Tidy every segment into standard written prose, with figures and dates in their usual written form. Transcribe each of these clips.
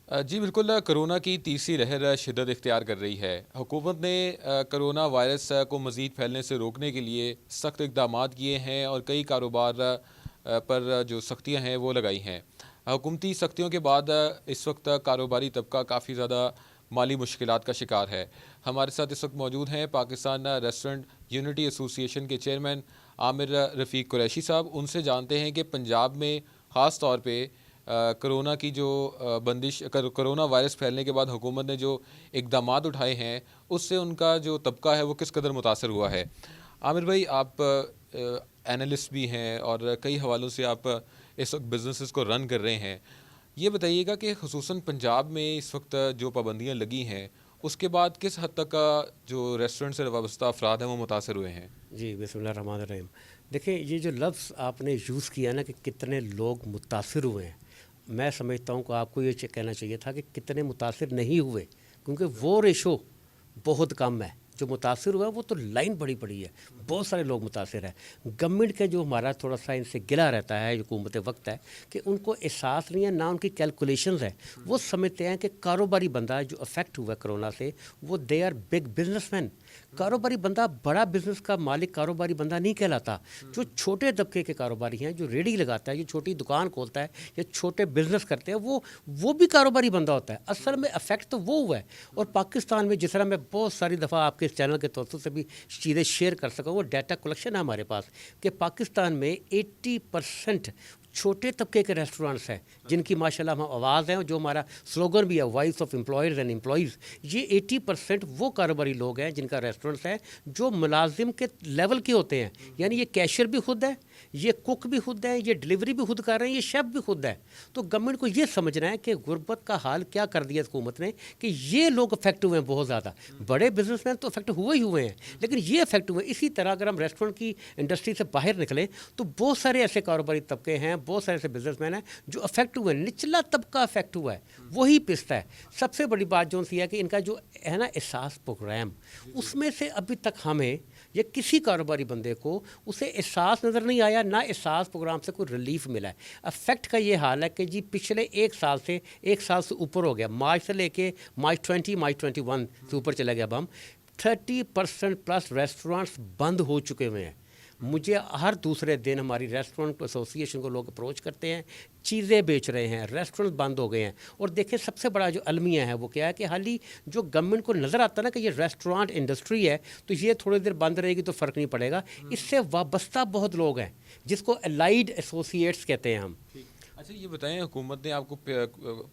جی بالکل، کرونا کی تیسری لہر شدت اختیار کر رہی ہے۔ حکومت نے کرونا وائرس کو مزید پھیلنے سے روکنے کے لیے سخت اقدامات کیے ہیں اور کئی کاروبار پر جو سختیاں ہیں وہ لگائی ہیں۔ حکومتی سختیوں کے بعد اس وقت کاروباری طبقہ کافی زیادہ مالی مشکلات کا شکار ہے۔ ہمارے ساتھ اس وقت موجود ہیں پاکستان ریسٹورنٹ یونٹی ایسوسی ایشن کے چیئرمین عامر رفیق قریشی صاحب۔ ان سے جانتے ہیں کہ پنجاب میں خاص طور پہ کرونا کی جو بندش کرونا وائرس پھیلنے کے بعد حکومت نے جو اقدامات اٹھائے ہیں اس سے ان کا جو طبقہ ہے وہ کس قدر متاثر ہوا ہے۔ عامر بھائی، آپ اینالسٹ بھی ہیں اور کئی حوالوں سے آپ اس وقت بزنسز کو رن کر رہے ہیں۔ یہ بتائیے گا کہ خصوصاً پنجاب میں اس وقت جو پابندیاں لگی ہیں اس کے بعد کس حد تک کا جو ریسٹورنٹ سے وابستہ افراد ہیں وہ متاثر ہوئے ہیں؟ جی بسم اللہ الرحمن الرحیم۔ دیکھیں، یہ جو لفظ آپ نے یوز کیا نا کہ کتنے لوگ متاثر ہوئے ہیں، میں سمجھتا ہوں کہ آپ کو یہ کہنا چاہیے تھا کہ کتنے متاثر نہیں ہوئے، کیونکہ وہ ریشو بہت کم ہے۔ جو متاثر ہوا ہے وہ تو لائن بڑی بڑی ہے، بہت سارے لوگ متاثر ہیں۔ گورنمنٹ کا جو ہمارا تھوڑا سا ان سے گلا رہتا ہے، حکومت وقت ہے کہ ان کو احساس نہیں ہے، نہ ان کی کیلکولیشنز ہے۔ وہ سمجھتے ہیں کہ کاروباری بندہ جو افیکٹ ہوا ہے کرونا سے وہ they are big businessman. کاروباری بندہ بڑا بزنس کا مالک کاروباری بندہ نہیں کہلاتا۔ جو چھوٹے طبقے کے کاروباری ہیں، جو ریڑھی لگاتا ہے، جو چھوٹی دکان کھولتا ہے یا چھوٹے بزنس کرتے ہیں، وہ بھی کاروباری بندہ ہوتا ہے۔ اصل میں افیکٹ تو وہ ہوا ہے۔ اور پاکستان میں جس طرح میں بہت ساری دفعہ آپ کے اس چینل کے توسط سے بھی چیزیں شیئر کر سکا، وہ ڈیٹا کلیکشن ہے ہمارے پاس کہ پاکستان میں 80% چھوٹے طبقے کے ریسٹورانٹس ہیں جن کی ماشاءاللہ ہم آواز ہیں، جو ہمارا سلوگن بھی ہے voice of employers and employees. یہ 80% وہ کاروباری لوگ ہیں جن کا ریسٹورنٹس ہے جو ملازم کے لیول کے ہوتے ہیں، یعنی یہ کیشر بھی خود ہے، یہ کک بھی خود ہے، یہ ڈلیوری بھی خود کر رہے ہیں، یہ شیف بھی خود ہے۔ تو گورنمنٹ کو یہ سمجھنا ہے کہ غربت کا حال کیا کر دیا حکومت نے کہ یہ لوگ افیکٹ ہوئے ہیں بہت زیادہ۔ بڑے بزنس مین تو افیکٹ ہوئے ہی ہوئے ہیں، لیکن یہ افیکٹ ہوئے ہیں۔ اسی طرح اگر ہم ریسٹورنٹ کی انڈسٹری سے باہر نکلیں تو بہت سارے ایسے کاروباری طبقے ہیں، بہت سارے ایسے بزنس مین ہیں جو افیکٹ ہوئے ہیں۔ نچلا طبقہ افیکٹ ہوا ہے، وہی پستا ہے۔ سب سے بڑی بات جو سی ہے کہ ان کا جو ہے نا احساس پروگرام، اس میں سے ابھی تک ہمیں یا کسی کاروباری بندے کو اسے احساس نظر نہیں آیا، نہ احساس پروگرام سے کوئی ریلیف ملا ہے۔ افیکٹ کا یہ حال ہے کہ جی پچھلے ایک سال سے اوپر ہو گیا، مارچ سے لے کے مارچ 21 سے اوپر چلے گیا۔ اب ہم 30% پلس ریسٹورانٹس بند ہو چکے ہوئے ہیں۔ مجھے ہر دوسرے دن ہماری ریسٹورنٹ ایسوسی ایشن کو لوگ اپروچ کرتے ہیں، چیزیں بیچ رہے ہیں، ریسٹورنٹ بند ہو گئے ہیں۔ اور دیکھیں سب سے بڑا جو المیہ ہے وہ کیا ہے کہ حالی جو گورنمنٹ کو نظر آتا ہے نا کہ یہ ریسٹورانٹ انڈسٹری ہے تو یہ تھوڑی دیر بند رہے گی تو فرق نہیں پڑے گا، اس سے وابستہ بہت لوگ ہیں جس کو الائیڈ ایسوسیٹس کہتے ہیں ہم۔ اچھا یہ بتائیں، حکومت نے آپ کو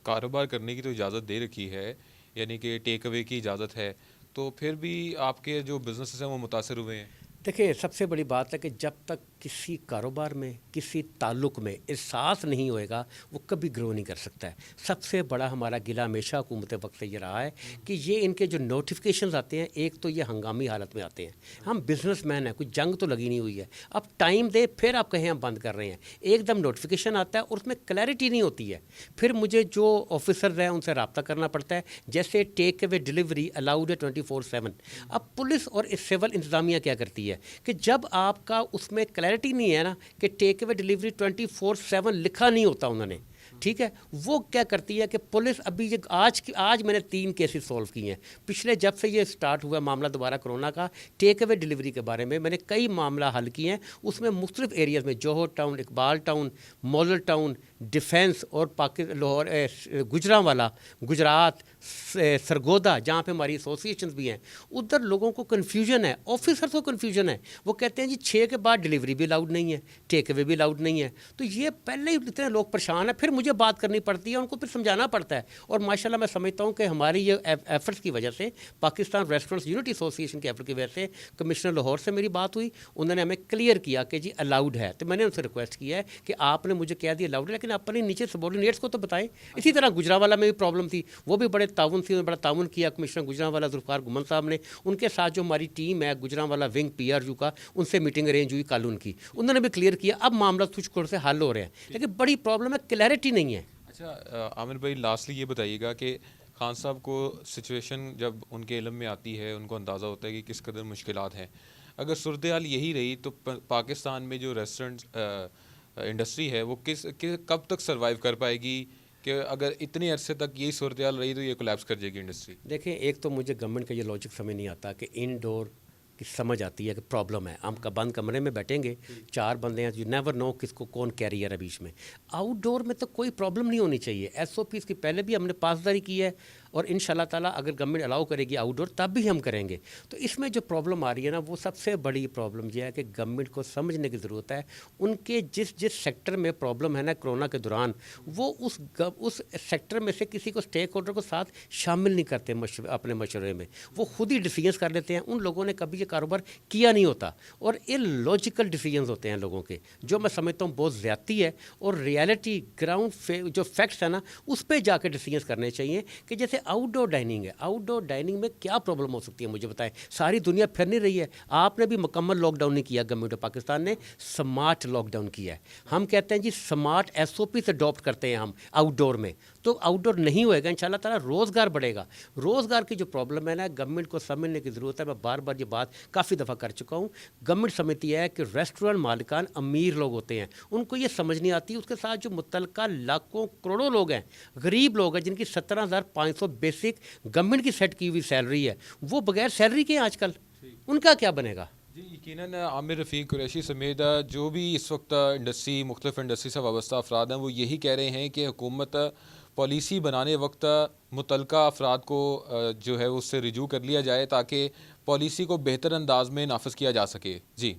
کاروبار کرنے کی تو اجازت دے رکھی ہے، یعنی کہ ٹیک اوے کی اجازت ہے، تو پھر بھی آپ کے جو بزنسز ہیں وہ متاثر ہوئے ہیں؟ دیکھیں سب سے بڑی بات ہے کہ جب تک کسی کاروبار میں کسی تعلق میں احساس نہیں ہوئے گا وہ کبھی گرو نہیں کر سکتا ہے۔ سب سے بڑا ہمارا گلہ ہمیشہ حکومت وقت سے یہ رہا ہے کہ یہ ان کے جو نوٹیفیکیشنز آتے ہیں، ایک تو یہ ہنگامی حالت میں آتے ہیں۔ ہم بزنس مین ہیں، کوئی جنگ تو لگی نہیں ہوئی ہے، اب ٹائم دے پھر آپ کہیں ہم بند کر رہے ہیں۔ ایک دم نوٹیفیکیشن آتا ہے اور اس میں کلیئرٹی نہیں ہوتی ہے، پھر مجھے جو آفیسرز ہیں ان سے رابطہ کرنا پڑتا ہے، جیسے ٹیک اوے ڈلیوری الاؤڈ ہے 24/7۔ اب پولیس اور سول انتظامیہ کیا کرتی ہے کہ جب آپ کا اس میں کلیئرٹی نہیں ہے نا کہ ٹیک اوے ڈلیوری 24/7 لکھا نہیں ہوتا انہوں نے، ٹھیک ہے، وہ کیا کرتی ہے کہ پولیس ابھی آج میں نے 3 کیسز سولو کیے ہیں پچھلے جب سے یہ سٹارٹ ہوا معاملہ دوبارہ کرونا کا۔ ٹیک اوے ڈلیوری کے بارے میں نے کئی معاملہ حل کیے ہیں، اس میں مختلف ایریاز میں Johar Town, Iqbal Town, Model Town, Defence اور لاہور، گجرانوالا، گجرات، سرگودا جہاں پہ ہماری ایسوسیشنز بھی ہیں، ادھر لوگوں کو کنفیوژن ہے، آفیسرز کو کنفیوژن ہے۔ وہ کہتے ہیں جی 6 کے بعد ڈلیوری بھی الاؤڈ نہیں ہے، ٹیک اوے بھی الاؤڈ نہیں ہے۔ تو یہ پہلے ہی اتنے لوگ پریشان ہیں، پھر مجھے بات کرنی پڑتی ہے، ان کو پھر سمجھانا پڑتا ہے۔ اور ماشاءاللہ میں سمجھتا ہوں کہ ہماری یہ ایفرٹس کی وجہ سے، پاکستان ریسٹورنٹس یونٹی ایسوسی ایشن کے ایفرٹ کی وجہ سے کمشنر لاہور سے میری بات ہوئی، انہوں نے ہمیں کلیئر کیا کہ جی الاؤڈ ہے۔ تو میں نے ان سے ریکویسٹ کیا ہے کہ آپ نے مجھے کہہ دیا الاؤڈ ہے، لیکن آپ اپنے نیچے سبارڈینیٹس کو تو بتائیں۔ اسی طرح گجرانوالا میں بھی پرابلم تھی، وہ بھی بڑے تعاون تھی، بڑا تعاون کیا کمشنر گجرانوالا ذوالفقار گھمن صاحب نے، ان کے ساتھ جو ہماری ٹیم ہے گجرانوالا ونگ PRU کا، ان سے میٹنگ ارینج ہوئی کل ان کی، انہوں نے بھی کلیئر کیا، اب معاملہ کچھ کچھ سے حل ہو رہے ہیں، لیکن بڑی پرابلم ہے کلیئرٹی نہیں ہے۔ اچھا عامر بھائی، لاسٹلی یہ بتائیے گا کہ خان صاحب کو سچویشن جب ان کے علم میں آتی ہے، ان کو اندازہ ہوتا ہے کہ کس قدر مشکلات ہیں، اگر صورتحال یہی رہی تو پاکستان میں جو ریسٹورنٹ انڈسٹری ہے وہ کب تک سروائیو کر پائے گی؟ کہ اگر اتنے عرصے تک یہی صورتحال رہی تو یہ کولیپس کر جائے گی انڈسٹری؟ دیکھیں ایک تو مجھے گورنمنٹ کا یہ لاجک سمجھ نہیں آتا کہ انڈور کی سمجھ آتی ہے کہ پرابلم ہے، ہم کا بند کمرے میں بیٹھیں گے، 4 بندے ہیں، یو نیور نو کس کو کون کیریئر ہے بیچ میں۔ آؤٹ ڈور میں تو کوئی پرابلم نہیں ہونی چاہیے، ایس او پیز کی پہلے بھی ہم نے پاسداری کی ہے، اور ان شاء اللہ تعالیٰ اگر گورنمنٹ الاؤ کرے گی آؤٹ ڈور تب بھی ہم کریں گے۔ تو اس میں جو پرابلم آ رہی ہے نا، وہ سب سے بڑی پرابلم یہ ہے کہ گورنمنٹ کو سمجھنے کی ضرورت ہے ان کے جس سیکٹر میں پرابلم ہے نا کرونا کے دوران، وہ اس سیکٹر میں سے کسی کو اسٹیک ہولڈر کو ساتھ شامل نہیں کرتے اپنے مشورے میں، وہ خود ہی ڈیسیجنس کر لیتے ہیں۔ ان لوگوں نے کبھی یہ کاروبار کیا نہیں ہوتا، اور لاجیکل ڈیسیجنز ہوتے ہیں لوگوں کے، جو میں سمجھتا ہوں بہت زیادتی ہے، اور ریالٹی گراؤنڈ جو فیکٹس ہیں نا اس پہ جا کے ڈیسیجنس کرنے چاہیے کہ جیسے آؤٹ ڈور ڈائننگ ہے، آؤٹ ڈور ڈائننگ میں کیا پرابلم ہو سکتی ہے مجھے بتائیں؟ ساری دنیا پھر نہیں رہی ہے، آپ نے بھی مکمل لاک ڈاؤن نہیں کیا، گورنمنٹ آف پاکستان نے سمارٹ لاک ڈاؤن کیا ہے۔ ہم کہتے ہیں جی سمارٹ ایس او پی سے اڈاپٹ کرتے ہیں ہم آؤٹ ڈور میں، تو آؤٹ ڈور نہیں ہوئے گا ان شاء اللہ تعالیٰ، روزگار بڑھے گا۔ روزگار کی جو پرابلم ہے نا گورنمنٹ کو سمجھنے کی ضرورت ہے، میں بار بار یہ بات کافی دفعہ کر چکا ہوں۔ گورنمنٹ سمجھتی ہے کہ ریسٹورینٹ مالکان امیر لوگ ہوتے ہیں، ان کو یہ سمجھ نہیں آتی اس کے ساتھ جو متعلقہ لاکھوں کروڑوں لوگ ہیں، غریب لوگ ہیں جن کی 17,500 بیسک گورنمنٹ کی سیٹ کی ہوئی سیلری ہے، وہ بغیر سیلری کے ہیں آج کل، ان کا کیا بنے گا؟ جی یقیناً عامر رفیق قریشی سمیت جو بھی اس وقت مختلف انڈسٹری سے وابستہ افراد ہیں وہ یہی کہہ رہے ہیں کہ حکومت پالیسی بنانے وقت متعلقہ افراد کو جو ہے اس سے رجوع کر لیا جائے تاکہ پالیسی کو بہتر انداز میں نافذ کیا جا سکے۔ جی